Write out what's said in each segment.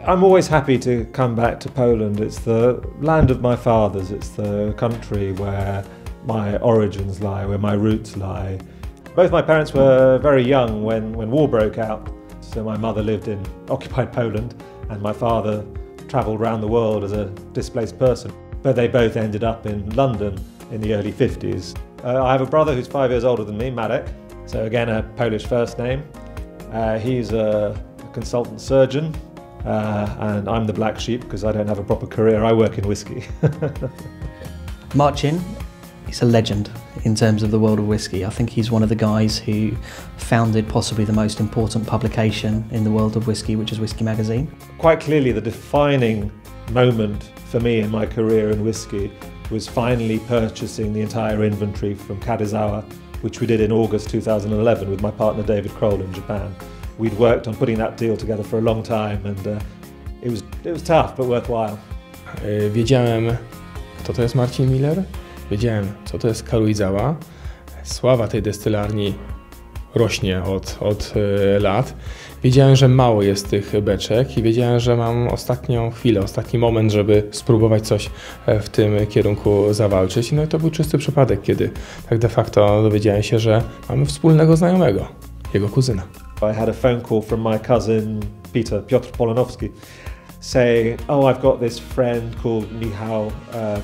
I'm always happy to come back to Poland. It's the land of my fathers. It's the country where my origins lie, where my roots lie. Both my parents were very young when war broke out. So my mother lived in occupied Poland and my father travelled around the world as a displaced person. But they both ended up in London in the early 50s. I have a brother who's 5 years older than me, Marek. So again, a Polish first name. He's a consultant surgeon. And I'm the black sheep because I don't have a proper career. I work in whiskey. Marcin is a legend in terms of the world of whiskey. I think he's one of the guys who founded possibly the most important publication in the world of whiskey, which is Whiskey Magazine. Quite clearly the defining moment for me in my career in whiskey was finally purchasing the entire inventory from Karuizawa, which we did in August 2011 with my partner David Kroll in Japan. We'd worked on putting that deal together for a long time and it was tough but worthwhile. Wiedziałem, kto to jest Marcin Miller, wiedziałem, co to jest Karuizawa. Sława tej destylarni rośnie od lat. Wiedziałem, że mało jest tych beczek i wiedziałem, że mam ostatnią chwilę, ostatni moment, żeby spróbować coś w tym kierunku zawalczyć. No i to był czysty przypadek, kiedy tak de facto dowiedziałem się, że mamy wspólnego znajomego, jego kuzyna. I had a phone call from my cousin Piotr Polonowski saying, oh, I've got this friend called Michał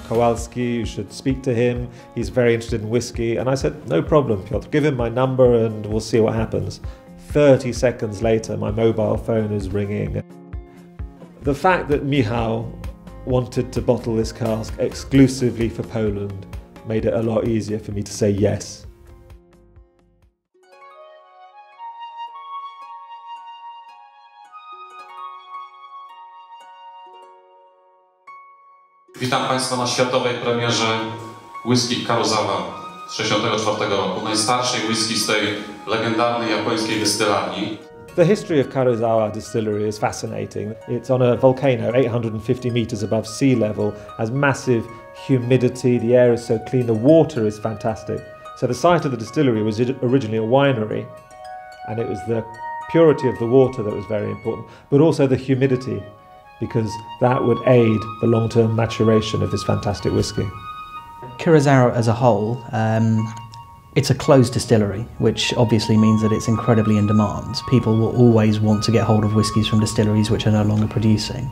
Kowalski, you should speak to him, he's very interested in whiskey. And I said, no problem, Piotr, give him my number and we'll see what happens. 30 seconds later, my mobile phone is ringing. The fact that Michał wanted to bottle this cask exclusively for Poland made it a lot easier for me to say yes. Witam Państwa na światowej premierze whisky Karuizawa z 1964 roku, najstarszej whisky z tej legendarnej japońskiej dystylarni. The history of Karuizawa distillery is fascinating. It's on a volcano 850 meters above sea level, has massive humidity, the air is so clean, the water is fantastic. So the site of the distillery was originally a winery, and it was the purity of the water that was very important, but also the humidity, because that would aid the long-term maturation of this fantastic whiskey. Karuizawa as a whole, it's a closed distillery, which obviously means that it's incredibly in demand. People will always want to get hold of whiskies from distilleries which are no longer producing.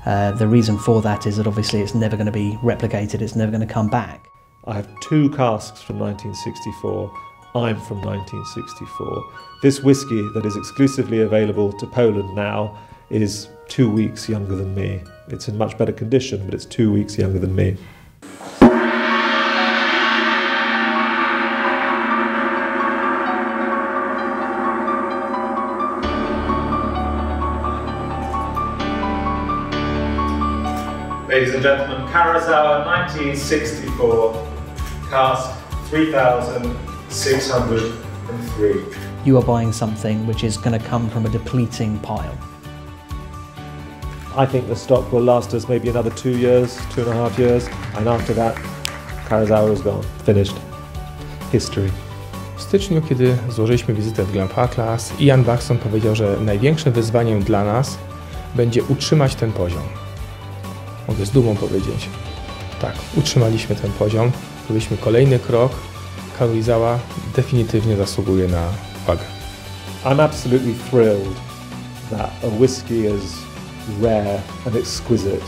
The reason for that is that obviously it's never going to be replicated, it's never going to come back. I have 2 casks from 1964. I'm from 1964. This whiskey that is exclusively available to Poland now is 2 weeks younger than me. It's in much better condition, but it's 2 weeks younger than me. Ladies and gentlemen, Karuizawa 1964, cask 3,603. You are buying something which is going to come from a depleting pile. I think the stock will last us maybe another 2 years, 2.5 years, and after that, Karuizawa is gone, finished. History. W styczniu, kiedy złożyliśmy wizytę w Klientów Class, Ian Buxton powiedział, że największym wyzwaniem dla nas będzie utrzymać ten poziom. Mogę z dumą powiedzieć, tak, utrzymaliśmy ten poziom, zrobiliśmy kolejny krok, Karuizawa definitywnie zasługuje na uwagę. I'm absolutely thrilled that a whiskey as rare and exquisite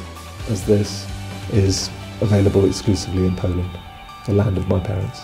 as this is available exclusively in Poland, the land of my parents.